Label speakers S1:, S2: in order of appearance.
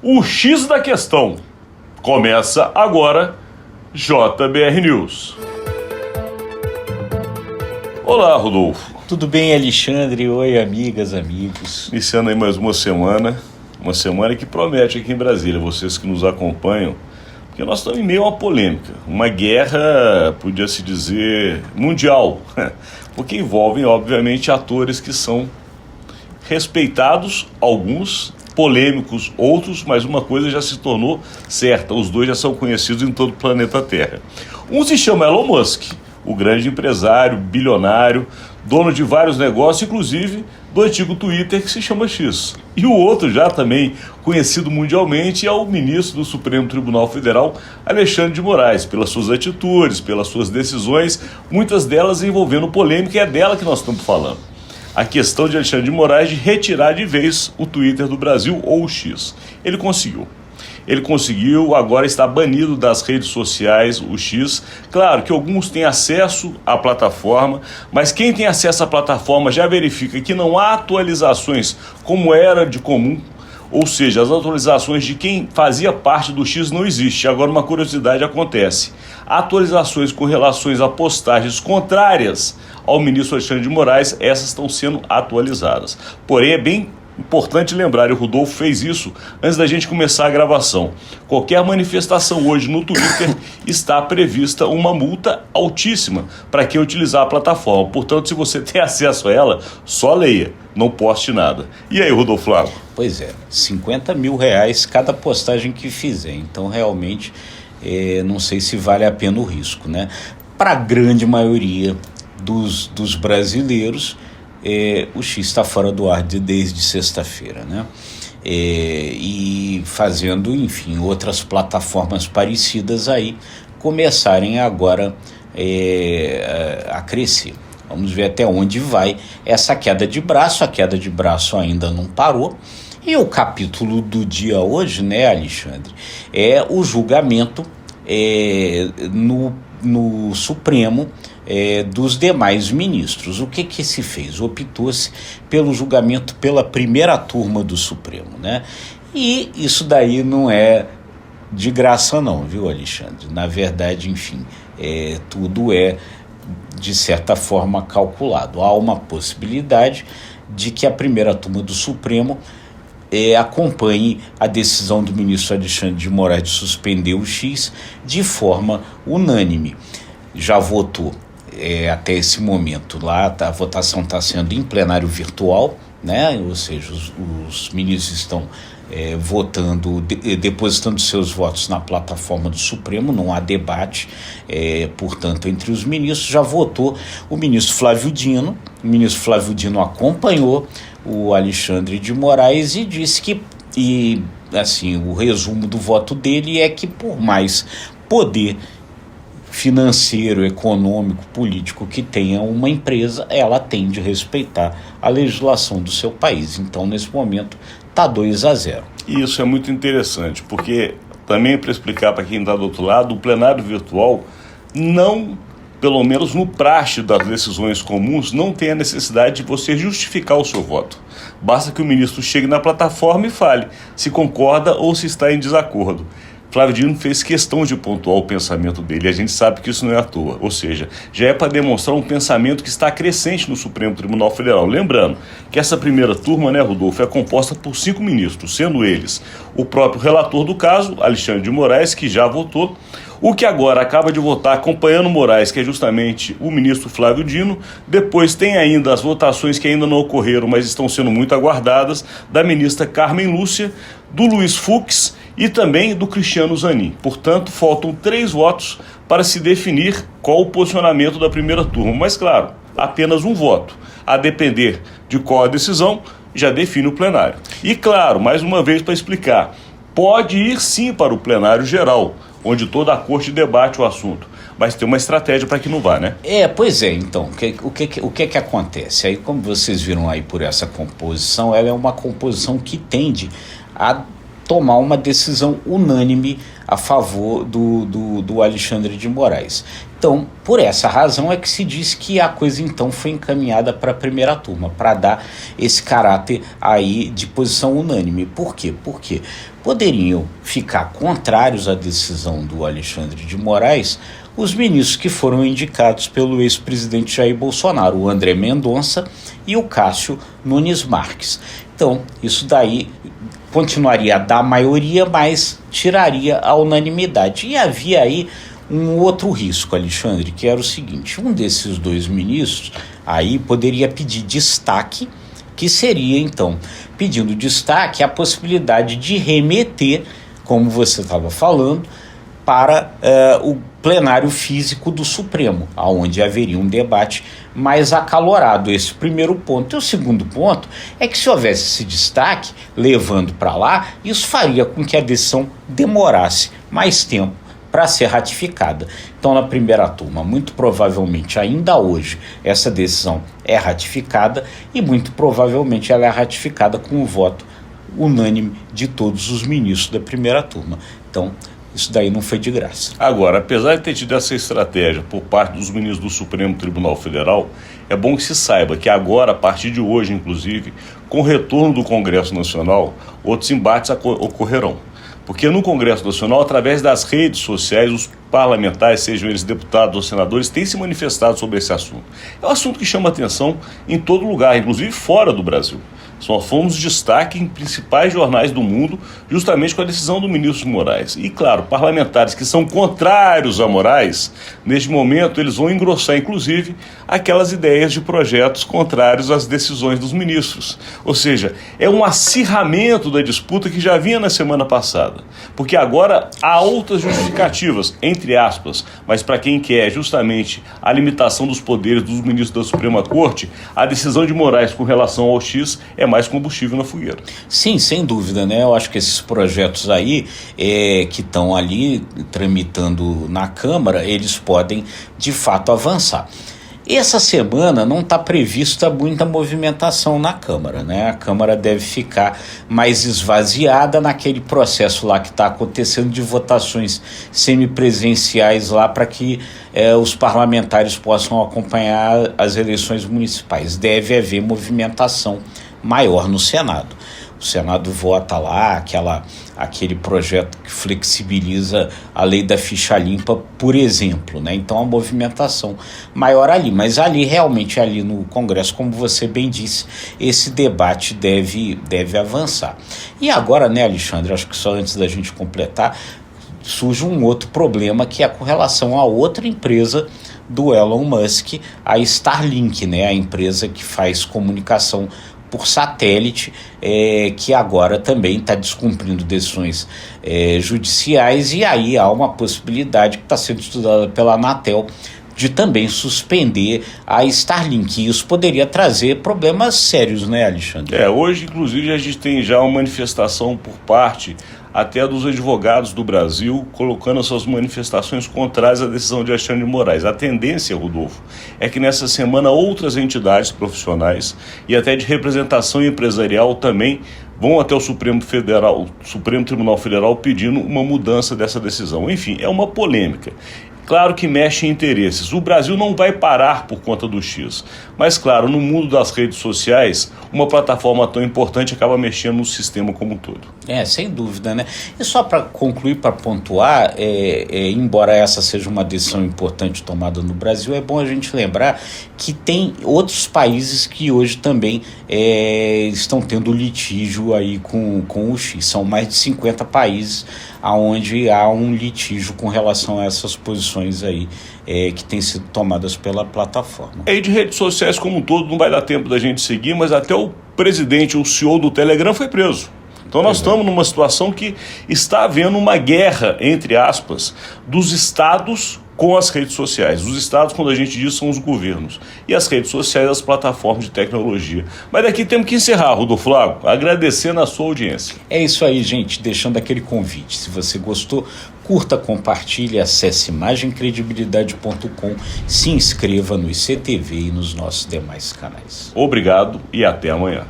S1: O X da questão. Começa agora, JBR News. Olá, Rodolfo.
S2: Tudo bem, Alexandre? Oi, amigas, amigos.
S1: Iniciando aí mais uma semana que promete aqui em Brasília, vocês que nos acompanham, porque nós estamos em meio a uma polêmica, uma guerra, podia-se dizer, mundial, porque envolvem, obviamente, atores que são respeitados, alguns, polêmicos, outros, mas uma coisa já se tornou certa, os dois já são conhecidos em todo o planeta Terra. Um se chama Elon Musk, o grande empresário, bilionário, dono de vários negócios, inclusive do antigo Twitter, que se chama X. E o outro, já também conhecido mundialmente, é o ministro do Supremo Tribunal Federal, Alexandre de Moraes, pelas suas atitudes, pelas suas decisões, muitas delas envolvendo polêmica, e é dela que nós estamos falando. A questão de Alexandre de Moraes de retirar de vez o Twitter do Brasil, ou o X. Ele conseguiu, agora está banido das redes sociais, o X. Claro que alguns têm acesso à plataforma, mas quem tem acesso à plataforma já verifica que não há atualizações como era de comum, ou seja, as atualizações de quem fazia parte do X não existe. Agora uma curiosidade acontece: atualizações com relações a postagens contrárias ao ministro Alexandre de Moraes, essas estão sendo atualizadas. Porém, é bem importante lembrar, e o Rodolfo fez isso antes da gente começar a gravação, qualquer manifestação hoje no Twitter está prevista uma multa altíssima para quem utilizar a plataforma. Portanto, se você tem acesso a ela, só leia, não poste nada. E aí, Rodolfo Flávio?
S2: Pois é, R$50 mil cada postagem que fizer, então realmente não sei se vale a pena o risco, né? Para a grande maioria dos brasileiros, o X está fora do ar desde sexta-feira, né? E fazendo, enfim, outras plataformas parecidas aí começarem agora a crescer. Vamos ver até onde vai essa queda de braço. A queda de braço ainda não parou. E o capítulo do dia hoje, né, Alexandre, é o julgamento no Supremo dos demais ministros. O que se fez? Optou-se pelo julgamento pela primeira turma do Supremo, né? E isso daí não é de graça não, viu, Alexandre? Na verdade, enfim, tudo é, de certa forma, calculado. Há uma possibilidade de que a primeira turma do Supremo acompanhe a decisão do ministro Alexandre de Moraes de suspender o X de forma unânime. Já votou até esse momento lá, a votação está sendo em plenário virtual, né? Ou seja, os ministros estão votando, depositando seus votos na plataforma do Supremo, não há debate, portanto, entre os ministros. Já votou o ministro Flávio Dino. O ministro Flávio Dino acompanhou o Alexandre de Moraes e disse que, assim, o resumo do voto dele é que, por mais poder financeiro, econômico, político que tenha uma empresa, ela tem de respeitar a legislação do seu país. Então, nesse momento, está 2-0.
S1: E isso é muito interessante, porque também, para explicar para quem está do outro lado, o plenário virtual não, pelo menos no praxe das decisões comuns, não tem a necessidade de você justificar o seu voto. Basta que o ministro chegue na plataforma e fale se concorda ou se está em desacordo. Flávio Dino fez questão de pontuar o pensamento dele, e a gente sabe que isso não é à toa, ou seja, já é para demonstrar um pensamento que está crescente no Supremo Tribunal Federal. Lembrando que essa primeira turma, né, Rodolfo, é composta por 5 ministros, sendo eles o próprio relator do caso, Alexandre de Moraes, que já votou, o que agora acaba de votar acompanhando Moraes, que é justamente o ministro Flávio Dino. Depois tem ainda as votações que ainda não ocorreram, mas estão sendo muito aguardadas, da ministra Carmen Lúcia, do Luiz Fux e também do Cristiano Zanin. Portanto, faltam 3 votos para se definir qual o posicionamento da primeira turma. Mas, claro, apenas um voto. A depender de qual a decisão, já define o plenário. E, claro, mais uma vez para explicar, pode ir sim para o plenário geral, onde toda a corte debate o assunto. Mas tem uma estratégia para que não vá, né?
S2: Pois é, então, o que acontece? Aí, como vocês viram aí por essa composição, ela é uma composição que tende a tomar uma decisão unânime a favor do Alexandre de Moraes. Então, por essa razão é que se diz que a coisa então foi encaminhada para a primeira turma, para dar esse caráter aí de posição unânime. Por quê? poderiam ficar contrários à decisão do Alexandre de Moraes os ministros que foram indicados pelo ex-presidente Jair Bolsonaro, o André Mendonça e o Cássio Nunes Marques. Então, isso daí continuaria a dar maioria, mas tiraria a unanimidade. E havia aí um outro risco, Alexandre, que era o seguinte: um desses dois ministros aí poderia pedir destaque, que seria, então, pedindo destaque, a possibilidade de remeter, como você estava falando, para o plenário físico do Supremo, onde haveria um debate mais acalorado. Esse primeiro ponto. E o segundo ponto é que, se houvesse esse destaque levando para lá, isso faria com que a decisão demorasse mais tempo para ser ratificada. Então, na primeira turma, muito provavelmente, ainda hoje, essa decisão é ratificada e muito provavelmente ela é ratificada com o voto unânime de todos os ministros da primeira turma. Então, isso daí não foi de graça.
S1: Agora, apesar de ter tido essa estratégia por parte dos ministros do Supremo Tribunal Federal, é bom que se saiba que agora, a partir de hoje, inclusive, com o retorno do Congresso Nacional, outros embates ocorrerão. Porque no Congresso Nacional, através das redes sociais, os parlamentares, sejam eles deputados ou senadores, têm se manifestado sobre esse assunto. É um assunto que chama atenção em todo lugar, inclusive fora do Brasil. Só fomos destaque em principais jornais do mundo, justamente com a decisão do ministro Moraes. E, claro, parlamentares que são contrários a Moraes, neste momento eles vão engrossar, inclusive, aquelas ideias de projetos contrários às decisões dos ministros. Ou seja, é um acirramento da disputa que já vinha na semana passada. Porque agora há outras justificativas, entre aspas, mas para quem quer justamente a limitação dos poderes dos ministros da Suprema Corte, a decisão de Moraes com relação ao X é mais combustível na fogueira.
S2: Sim, sem dúvida, né? Eu acho que esses projetos aí que estão ali tramitando na Câmara, eles podem de fato avançar. Essa semana não está prevista muita movimentação na Câmara, né? A Câmara deve ficar mais esvaziada naquele processo lá que está acontecendo de votações semipresenciais lá para que os parlamentares possam acompanhar as eleições municipais. Deve haver movimentação maior no Senado. O Senado vota lá aquele projeto que flexibiliza a lei da ficha limpa, por exemplo, né? Então, a movimentação maior ali. Mas realmente ali no Congresso, como você bem disse, esse debate deve avançar. E agora, né, Alexandre, acho que só antes da gente completar, surge um outro problema, que é com relação a outra empresa do Elon Musk, a Starlink, né? A empresa que faz comunicação por satélite, que agora também está descumprindo decisões judiciais, e aí há uma possibilidade que está sendo estudada pela Anatel de também suspender a Starlink. E isso poderia trazer problemas sérios, né, Alexandre?
S1: Hoje, inclusive, a gente tem já uma manifestação por parte até dos advogados do Brasil, colocando as suas manifestações contrárias à decisão de Alexandre de Moraes. A tendência, Rodolfo, é que nessa semana outras entidades profissionais e até de representação empresarial também vão até o Supremo Tribunal Federal pedindo uma mudança dessa decisão. Enfim, é uma polêmica. Claro que mexe em interesses. O Brasil não vai parar por conta do X. Mas, claro, no mundo das redes sociais, uma plataforma tão importante acaba mexendo no sistema como um todo.
S2: Sem dúvida, né? E só para concluir, para pontuar, embora essa seja uma decisão importante tomada no Brasil, é bom a gente lembrar que tem outros países que hoje também estão tendo litígio aí com o X. São mais de 50 países onde há um litígio com relação a essas posições aí que têm sido tomadas pela plataforma.
S1: E de redes sociais como um todo, não vai dar tempo da gente seguir, mas até o presidente, o CEO do Telegram foi preso. Então nós estamos numa situação que está havendo uma guerra, entre aspas, dos estados com as redes sociais. Os estados, quando a gente diz, são os governos. E as redes sociais, as plataformas de tecnologia. Mas daqui temos que encerrar, Rodolfo Lago, agradecendo a sua audiência.
S2: É isso aí, gente, deixando aquele convite. Se você gostou, curta, compartilhe, acesse imagemcredibilidade.com, se inscreva no ICTV e nos nossos demais canais.
S1: Obrigado e até amanhã.